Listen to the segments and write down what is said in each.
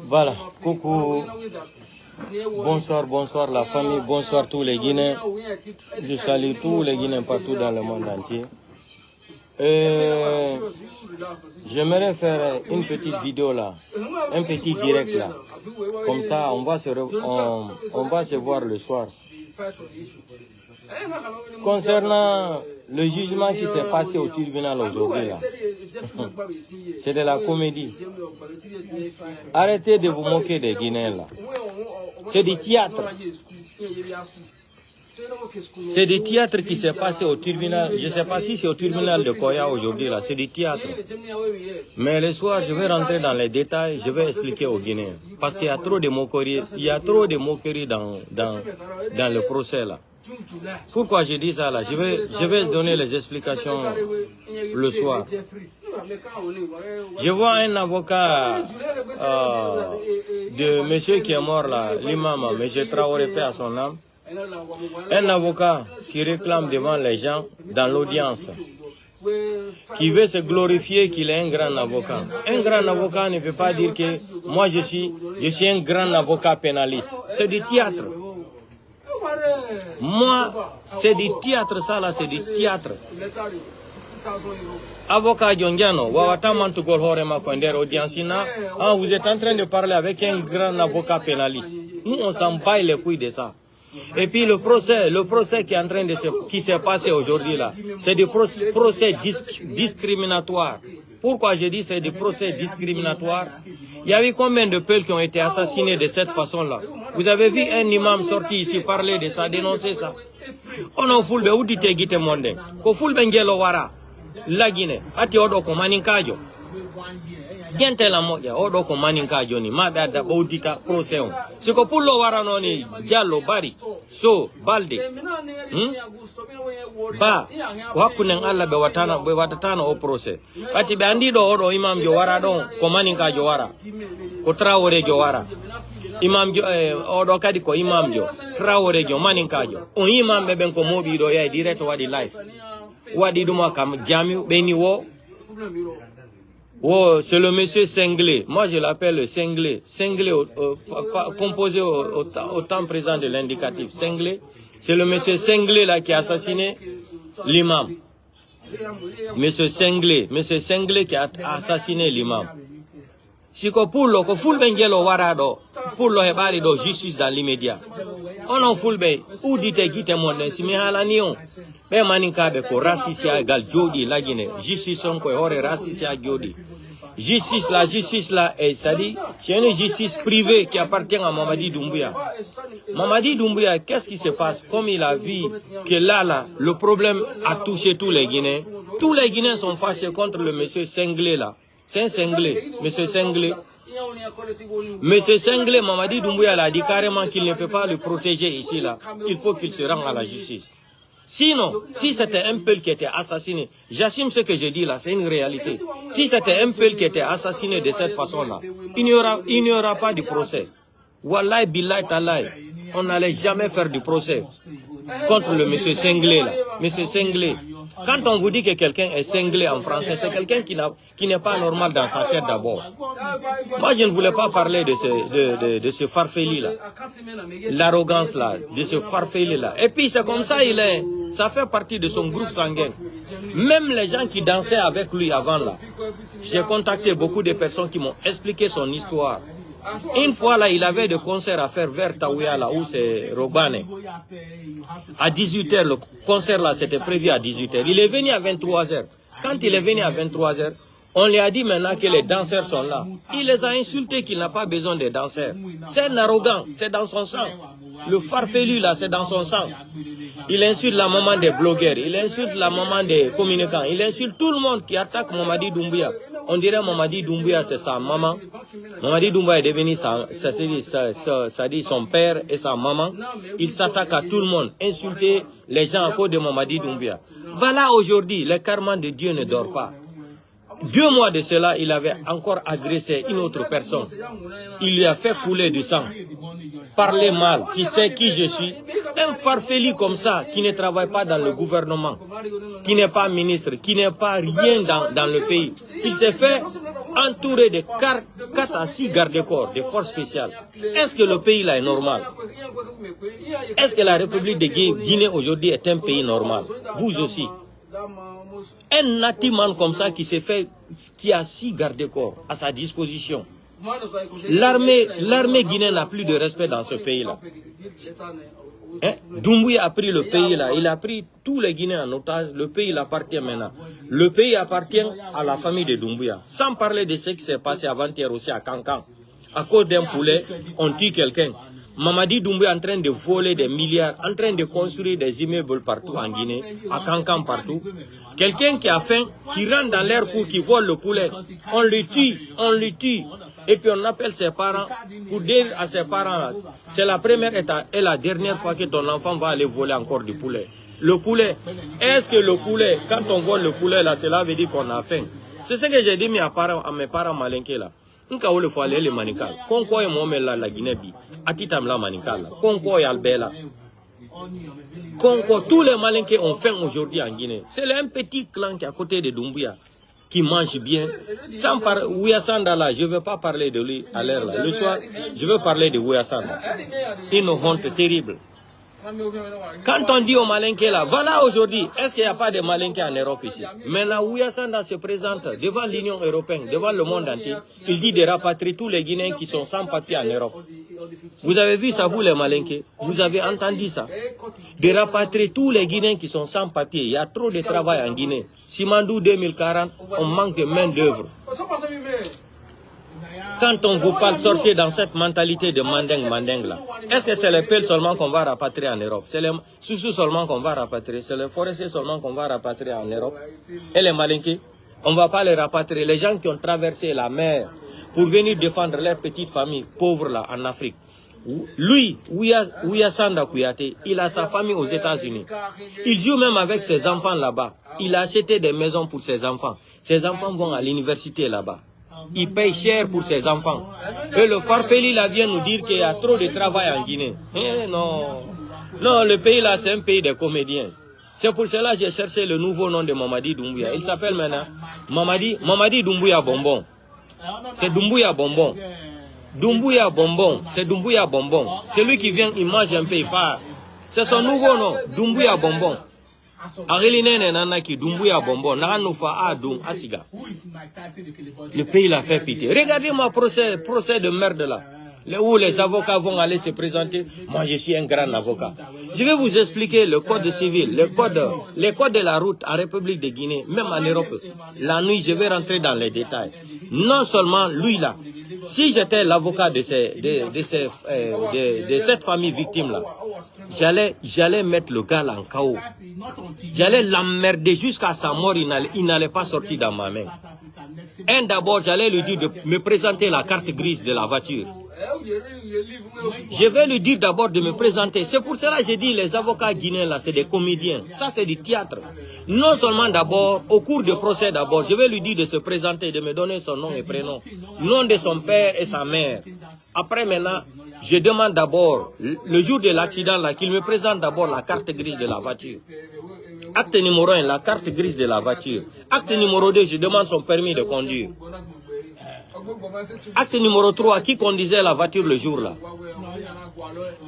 Voilà, coucou. Bonsoir, bonsoir la famille, bonsoir tous les Guinéens. Je salue tous les Guinéens partout dans le monde entier. J'aimerais faire une petite vidéo là, un petit direct là. Comme ça, on va se voir le soir. Concernant le jugement qui s'est passé au tribunal aujourd'hui là, c'est de la comédie. Arrêtez de vous moquer des Guinéens là. C'est du théâtre. C'est du théâtre qui s'est passé au tribunal. Je ne sais pas si c'est au tribunal de Koya aujourd'hui là. C'est du théâtre. Mais le soir, je vais rentrer dans les détails. Je vais expliquer aux Guinéens. Parce qu'il y a trop de moqueries. Il y a trop de moqueries dans le procès là. Pourquoi je dis ça là? Je vais donner les explications le soir. Je vois un avocat de monsieur qui est mort là, l'imam, monsieur Traoré, paix à son âme. Un avocat qui réclame devant les gens dans l'audience, qui veut se glorifier qu'il est un grand avocat. Un grand avocat ne peut pas dire que moi je suis un grand avocat pénaliste. C'est du théâtre. Moi, c'est du théâtre, ça là, c'est du théâtre. Avocat Djongiano, vous êtes en train de parler avec un grand avocat pénaliste. Nous, on s'en bat les couilles de ça. Et puis le procès qui est en train de qui s'est passé aujourd'hui là, c'est des procès discriminatoires. Pourquoi je dis c'est des procès discriminatoires? Il y a eu combien de peuples qui ont été assassinés de cette façon-là? Vous avez vu un imam sorti ici parler de ça, dénoncer ça? On a fulbe ou dit te monde. Ko fulbe ngelo wara la Guinée. Ati odo ko maninkajo. Gente la moja odo ko maninkajo ni mada da bodita procès. Si ko pullo wara noni Diallo Bari so Balde. Ba wakunen Allah be watatana o procès. Ati be andi do odo imam jo wara don ko maninkajo wara. Ko Traoré jo wara. Imam jo odo kadi ko imam jo Traoré jo maninkajo. On imam be ben ko mobi do ya direct wadi live. Wadi duma kam jamiu beni wo. Oh, c'est le monsieur Senglé. Moi, je l'appelle le Senglé. Senglé, composé au temps présent de l'indicatif. Senglé. C'est le monsieur Senglé là qui a assassiné l'imam. Monsieur Senglé qui a assassiné l'imam. Si ko pullo ko fulbe ngelo warado pullo hebari do justice dans l'immédiat. On en fulbe ou dite gite monde si mi halani on. Be maninkabe ko racisia gal jodi la Guinée. Justice on ko hore racisia jodi. La justice là, ça dit, c'est une justice privée qui appartient à Mamadi Doumbouya. Mamadi Doumbouya, qu'est-ce qui se passe? Comme il a vu que là, le problème a touché tous les Guinéens. Tous les Guinéens sont fâchés contre le monsieur Senglé là. C'est un Senglé, monsieur Senglé. Monsieur Senglé, Mamadi Doumbouya a dit carrément qu'il ne peut pas le protéger ici là. Il faut qu'il se rende à la justice. Sinon, si c'était un peuple qui était assassiné, j'assume ce que je dis là, c'est une réalité. Si c'était un peuple qui était assassiné de cette façon-là, il n'y aura pas de procès. Wallahi billahi talahi, on n'allait jamais faire du procès contre le monsieur Senglé là. Monsieur Senglé. Quand on vous dit que quelqu'un est cinglé en français, c'est quelqu'un qui n'est pas normal dans sa tête d'abord. Moi, je ne voulais pas parler de ce farfeli là, l'arrogance là, de ce farfeli là. Et puis c'est comme ça, ça fait partie de son groupe sanguin. Même les gens qui dansaient avec lui avant là, j'ai contacté beaucoup de personnes qui m'ont expliqué son histoire. Une fois là, il avait des concerts à faire vers Taouya là où c'est Robane. À 18h, le concert là c'était prévu à 18h. Il est venu à 23h. Quand il est venu à 23h, on lui a dit maintenant que les danseurs sont là. Il les a insultés qu'il n'a pas besoin des danseurs. C'est un arrogant, c'est dans son sang. Le farfelu là, c'est dans son sang. Il insulte la maman des blogueurs, il insulte la maman des communicants, il insulte tout le monde qui attaque Mamadi Doumbouya. On dirait Mamadi Doumbouya, c'est sa maman. Mamadi Doumbouya est devenu ça dit son père et sa maman. Il s'attaque à tout le monde, insulter les gens à cause de Mamadi Doumbouya. Voilà aujourd'hui, le karma de Dieu ne dort pas. 2 mois de cela, il avait encore agressé une autre personne. Il lui a fait couler du sang. Parler mal, qui sait qui je suis. Un farfelu comme ça, qui ne travaille pas dans le gouvernement, qui n'est pas ministre, qui n'est pas rien dans le pays. Il s'est fait entouré de 4 à 6 gardes-corps, des forces spéciales. Est-ce que le pays là est normal? Est-ce que la République de Guinée aujourd'hui est un pays normal? Vous aussi. Un natiman comme ça qui a 6 gardes-corps à sa disposition. L'armée guinéenne n'a plus de respect dans ce pays-là. Hein? Doumbouya a pris le pays là, il a pris tous les Guinéens en otage, le pays il appartient maintenant. Le pays appartient à la famille de Doumbouya. Sans parler de ce qui s'est passé avant-hier aussi à Kankan. À cause d'un poulet, on tue quelqu'un. Mamadi Doumbouya est en train de voler des milliards, en train de construire des immeubles partout en Guinée, à Kankan partout. Quelqu'un qui a faim, qui rentre dans l'air court, qui vole le poulet, on le tue. Et puis on appelle ses parents pour dire à ses parents, c'est la première et la dernière fois que ton enfant va aller voler encore du poulet. Le poulet, est-ce que le poulet, quand on vole le poulet là, cela veut dire qu'on a faim? C'est ce que j'ai dit à mes parents malinqués là. Nka le faut aller les manikal. Konko et moi la Guinée bi. Atitam la manikal. Konko et Albela. Konko, tous les malinqués ont faim aujourd'hui en Guinée. C'est un petit clan qui est à côté de Doumbouya qui mange bien. Sans parler Ouyasanda là, je ne veux pas parler de lui à l'heure là. Le soir, je veux parler de Ouyasanda. Une honte terrible. Quand on dit aux Malinqués là, voilà aujourd'hui, est-ce qu'il n'y a pas de Malinqués en Europe ici? Maintenant, Ouyasanda se présente devant l'Union européenne, devant le monde entier. Il dit de rapatrier tous les Guinéens qui sont sans papier en Europe. Vous avez vu ça, vous les Malinqués? Vous avez entendu ça? De rapatrier tous les Guinéens qui sont sans papier. Il y a trop de travail en Guinée. Simandou 2040, on manque de main d'œuvre. Quand on vous parle sortir dans cette mentalité de manding là, est-ce que c'est les pelles seulement qu'on va rapatrier en Europe? C'est les sous seulement qu'on va rapatrier? C'est les forestiers seulement qu'on va rapatrier en Europe? Et les malinqués? On ne va pas les rapatrier. Les gens qui ont traversé la mer pour venir défendre leurs petites familles pauvres là en Afrique. Lui, Ouyasanda Kouyaté, il a sa famille aux États-Unis. Il joue même avec ses enfants là-bas. Il a acheté des maisons pour ses enfants. Ses enfants vont à l'université là-bas. Il paye cher pour ses enfants. Et le Farfeli là vient nous dire qu'il y a trop de travail en Guinée. Non, le pays là c'est un pays de comédiens. C'est pour cela que j'ai cherché le nouveau nom de Mamadi Doumbouya. Il s'appelle maintenant Mamadi Doumbouya Bonbon. C'est Doumbouya Bonbon. Doumbouya Bonbon. C'est Doumbouya Bonbon. C'est lui qui vient, il mange un peu, il part. C'est son nouveau nom, Doumbouya Bonbon. Le pays l'a fait pitié. Regardez-moi procès de merde là. Où les avocats vont aller se présenter. Moi je suis un grand avocat. Je vais vous expliquer le code civil, les codes de la route en République de Guinée, même en Europe. La nuit je vais rentrer dans les détails. Non seulement lui là. Si j'étais l'avocat de cette famille victime là, j'allais mettre le gars là en chaos. J'allais l'emmerder jusqu'à sa mort, il n'allait pas sortir dans ma main. D'abord, j'allais lui dire de me présenter la carte grise de la voiture. Je vais lui dire d'abord de me présenter. C'est pour cela que j'ai dit les avocats guinéens là, c'est des comédiens. Ça c'est du théâtre. Non seulement d'abord, au cours du procès d'abord, je vais lui dire de se présenter, de me donner son nom et prénom, nom de son père et sa mère. Après maintenant, je demande d'abord, le jour de l'accident là, qu'il me présente d'abord la carte grise de la voiture. Acte numéro 1, la carte grise de la voiture. Acte numéro 2, je demande son permis de conduire. Acte numéro 3, qui conduisait la voiture le jour là.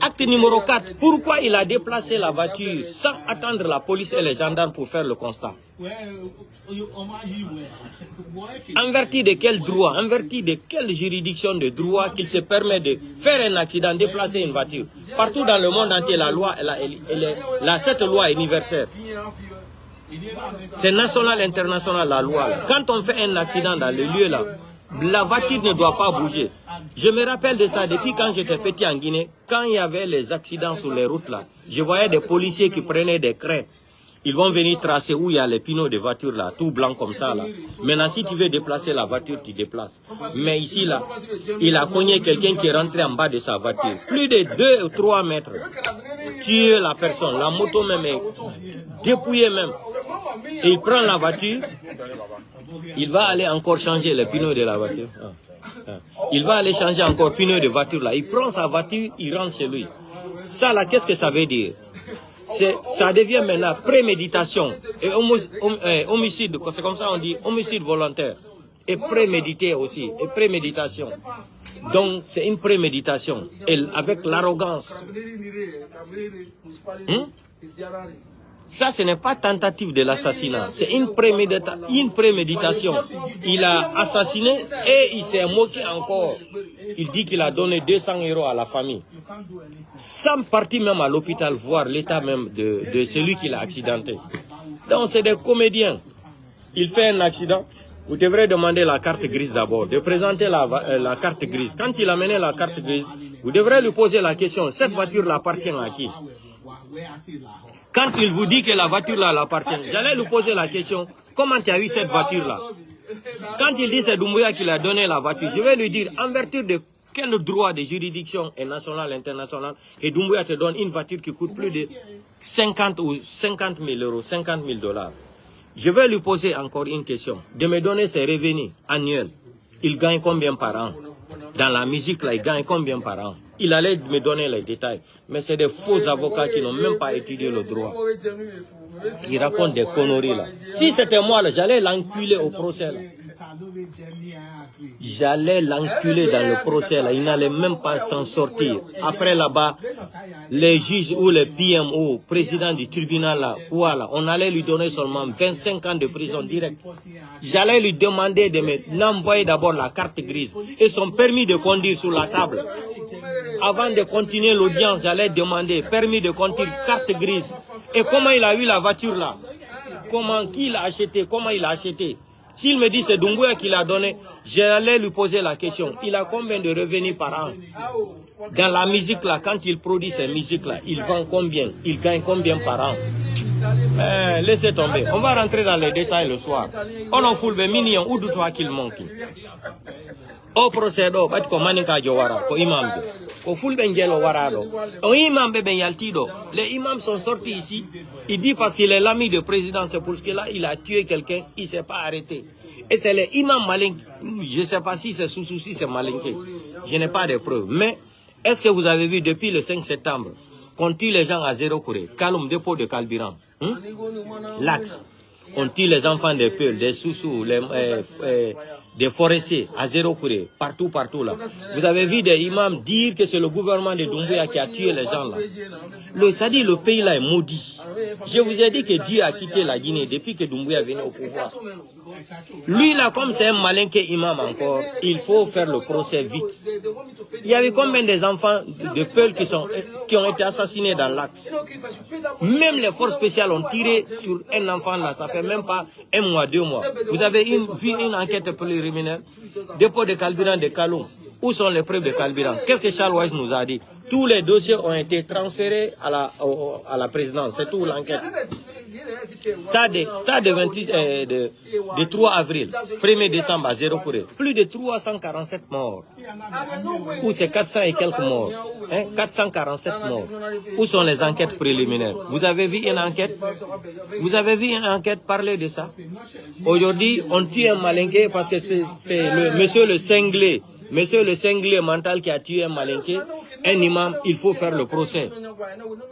Acte numéro 4, pourquoi il a déplacé la voiture sans attendre la police et les gendarmes pour faire le constat. En vertu de quel droit, en vertu de quelle juridiction de droit qu'il se permet de faire un accident, déplacer une voiture. Partout dans le monde entier, la loi, cette loi est universelle. C'est national, international, la loi. Quand on fait un accident dans le lieu là, la voiture ne doit pas bouger. Je me rappelle de ça depuis quand j'étais petit en Guinée. Quand il y avait les accidents sur les routes là, je voyais des policiers qui prenaient des crins. Ils vont venir tracer où il y a les pneus de voiture là, tout blanc comme ça là. Maintenant si tu veux déplacer la voiture, tu déplaces. Mais ici là, il a cogné quelqu'un qui est rentré en bas de sa voiture. Plus de 2 ou 3 mètres. Tuer la personne, la moto même est dépouillée même. Et il prend la voiture. Il va aller encore changer les pneus de la voiture. Il va aller changer encore pneus de voiture là. Il prend sa voiture, il rentre chez lui. Ça là, qu'est-ce que ça veut dire? Ça devient maintenant préméditation et homicide, c'est comme ça on dit, homicide volontaire. et prémédité aussi, et préméditation. Donc, c'est une préméditation. Et avec l'arrogance. Ça, ce n'est pas tentative de l'assassinat. C'est une préméditation. Il a assassiné et il s'est moqué encore. Il dit qu'il a donné 200 € à la famille. Sans partir même à l'hôpital voir l'état même de celui qui l'a accidenté. Donc, c'est des comédiens. Il fait un accident. Vous devrez demander la carte grise d'abord, de présenter la carte grise. Quand il a mené la carte grise, vous devrez lui poser la question, cette voiture-là appartient à qui? Quand il vous dit que la voiture-là l'appartient, j'allais lui poser la question, comment tu as eu cette voiture-là? Quand il dit c'est Doumbouya qui l'a donné la voiture, je vais lui dire, en vertu de quel droit de juridiction et national, international, que Doumbouya te donne une voiture qui coûte plus de 50 000 €, 50 000 $. Je vais lui poser encore une question. De me donner ses revenus annuels. Il gagne combien par an? Dans la musique, là, il gagne combien par an? Il allait me donner les détails. Mais c'est des faux avocats qui n'ont même pas étudié le droit. Ils racontent des conneries là. Si c'était moi, j'allais l'enculer au procès là. J'allais l'enculer dans le procès là. Il n'allait même pas s'en sortir. Après là-bas, les juges ou les PM ou président du tribunal là, voilà, on allait lui donner seulement 25 ans de prison directe. J'allais lui demander de m'envoyer d'abord la carte grise et son permis de conduire sur la table. Avant de continuer l'audience, j'allais demander permis de conduire, carte grise. Et comment il a eu la voiture là? Comment, qui l'a acheté? Comment il a acheté? S'il me dit c'est Doumbouya qui l'a donné, j'allais lui poser la question. Il a combien de revenus par an? Dans la musique là, quand il produit ces musiques là, il vend combien? Il gagne combien par an? Laissez tomber. On va rentrer dans les détails le soir. On en fout le mignon ou de toi qu'il manque. Au procès d'eau, pas de manika jowara, ko imam. Au fout le ngelo warado. Au imam ben yaltido. Les imams sont sortis ici. Il dit parce qu'il est l'ami du président, c'est pour ce que là, il a tué quelqu'un, il ne s'est pas arrêté. Et c'est les imams malinqués. Je ne sais pas si c'est Soussou, si c'est malinqué. Je n'ai pas de preuves. Mais est-ce que vous avez vu depuis le 5 septembre qu'on tue les gens à zéro courrier? Kaloum, dépôt de carburant. L'axe. On tue les enfants des Peuls, des Soussous, des forestiers à zéro courrier. Partout, partout là. Vous avez vu des imams dire que c'est le gouvernement de Doumbouya qui a tué les gens là. C'est-à-dire le pays là est maudit. Je vous ai dit que Dieu a quitté la Guinée depuis que Doumbouya venait au pouvoir. Lui là, comme c'est un malinqué imam encore, il faut faire le procès vite. Il y avait combien des enfants de Peuls qui ont été assassinés dans l'axe? Même les forces spéciales ont tiré sur un enfant là, ça fait même pas un mois, 2 mois. Vous avez vu une enquête préliminaire, dépôt de carburant de Kaloum. Où sont les preuves de carburant? Qu'est-ce que Charles Weiss nous a dit? Tous les dossiers ont été transférés à la présidence. C'est tout l'enquête. Stade de 3 avril, 1er décembre à 0 courrier. Plus de 347 morts. Ou c'est 400 et quelques morts. 447 morts. Où sont les enquêtes préliminaires? Vous avez vu une enquête? Vous avez vu une enquête parler de ça? Aujourd'hui, on tue un malinqué parce que c'est monsieur le cinglé. Monsieur le cinglé mental qui a tué un malinqué, un imam, il faut faire le procès.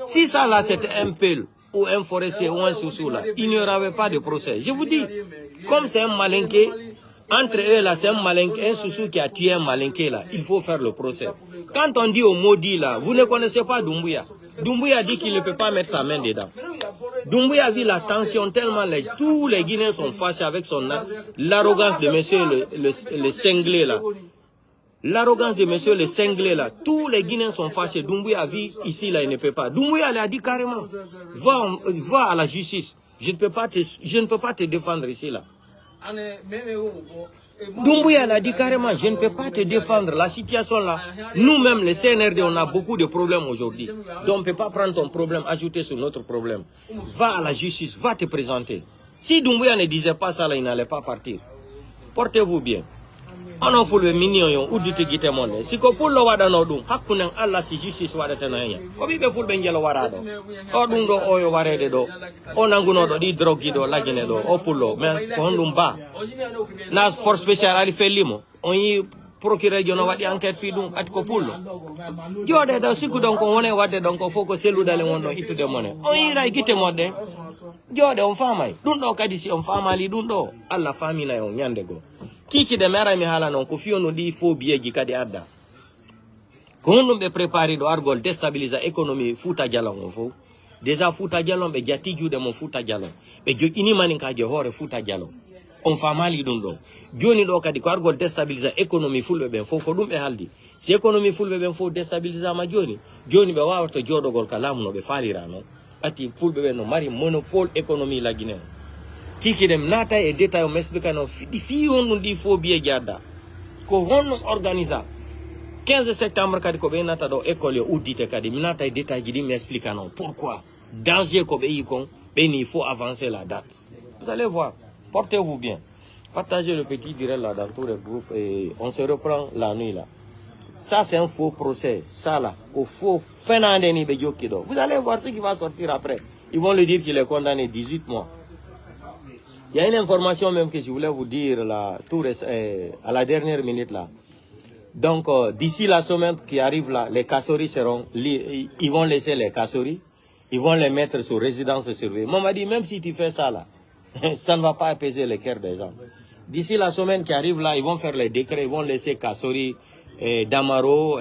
Si ça là c'était un Peul ou un forestier ou un Soussou là, il n'y aurait pas de procès. Je vous dis, comme c'est un malinqué, entre eux là c'est un malinqué, un Soussou qui a tué un malinqué là, il faut faire le procès. Quand on dit au maudit là, vous ne connaissez pas Doumbouya. Doumbouya dit qu'il ne peut pas mettre sa main dedans. Doumbouya vit la tension tellement, tous les Guinéens sont fâchés avec l'arrogance de monsieur le cinglé là. L'arrogance de monsieur le cinglé là, tous les Guinéens sont fâchés. Doumbouya vit ici là, il ne peut pas. Doumbouya l'a dit carrément, va à la justice. Je ne peux pas te défendre ici là. Doumbouya l'a dit carrément, je ne peux pas te défendre. La situation là, nous-mêmes les CNRD, on a beaucoup de problèmes aujourd'hui. Donc on ne peut pas prendre ton problème, ajouter sur notre problème. Va à la justice, va te présenter. Si Doumbouya ne disait pas ça là, il n'allait pas partir. Portez-vous bien. On a fait le mignon ou du te monde. Si ko pour le wada no dum hakkunen Allah si justice wada tanaya. Ko bi be ful be ngelo warado. O dum do o yo warede do. O nanguno do di drogue do lagine do o pullo mais ko ndum ba. Na force spéciale ali fe limo. On yi procureur jono waɗi enquête fi ɗum ati ko pullo jooɗe ɗo sikku ɗon ko wone wadde ɗon ko fof ko selludale won ɗon ittude mone on yira e guite moɗɗe jooɗe on famay ɗum ɗo kadi si on famali ɗum ɗo Allah famina on ñande goo kikiɗe mi ara mi haala noon ko fiyo no ɗi faux biyeji kadi adda ko honɗum ɓe prépari ɗo argol déstabilisa économie Fouta Djalon o fof déjà Fouta Djalon ɓe jatti juuɗe mon Fouta Djalon ɓe joƴƴinimani kaji hoore Fouta Djalon on famali ɗum ɗo joni ɗo kadi ko argol déstabilisa économie fulɓe ɓen fof ko ɗum ɓe haaldi si économie fulɓe ɓen fof déstabilisama joni ɓe wawata joɗogol ka laamu no ɓe falira noon ati fulɓe ɓen no mari monopole économie laggine o kikiɗem naata e détail o mi explica noon fi honɗum ɗi faux biyeji adda ko honɗum organisa 15 septembre kadi ko ɓe nata ɗo école yo uddite kadi mi nata e détail ji ɗi mi explica noon pourquoi danger ko ɓe yi kon ɓeni il faut avancer la date vous allez voir portez-vous bien partagez le petit direct là dans tous les groupes et on se reprend la nuit là ça c'est un faux procès ça là au faux fenandeni ɓe jokki ɗo vous allez voir ce qui va sortir après ils vont le dire qu'il est condamné 18 mois. Il y a une information même que je voulais vous dire là, à la dernière minute là. Donc, d'ici la semaine qui arrive là, les Kassory ils vont laisser les Kassory, ils vont les mettre sur résidence surveillée. Moi, on m'a dit, même si tu fais ça là, ça ne va pas apaiser les cœurs des gens. D'ici la semaine qui arrive là, ils vont faire les décrets, ils vont laisser Kassory, Damaro,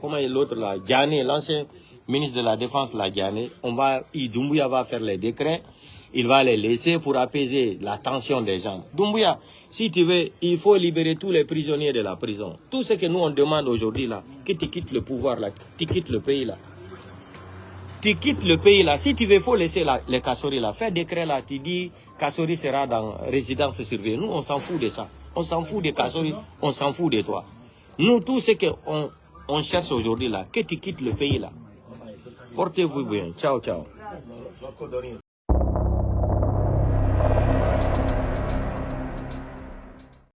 comment est l'autre là, Diané, l'ancien ministre de la Défense là, Diané. Doumbouya va faire les décrets. Il va les laisser pour apaiser la tension des gens. Doumbouya, si tu veux, il faut libérer tous les prisonniers de la prison. Tout ce que nous on demande aujourd'hui là, que tu quittes le pouvoir là, tu quittes le pays là. Tu quittes le pays là. Si tu veux, il faut laisser les Kassory là. Fais décret là, tu dis Kassory sera dans résidence surveillée. Nous, on s'en fout de ça. On s'en fout de Kassory, on s'en fout de toi. Nous, tout ce qu'on cherche aujourd'hui là, que tu quittes le pays là. Portez-vous bien. Ciao, ciao.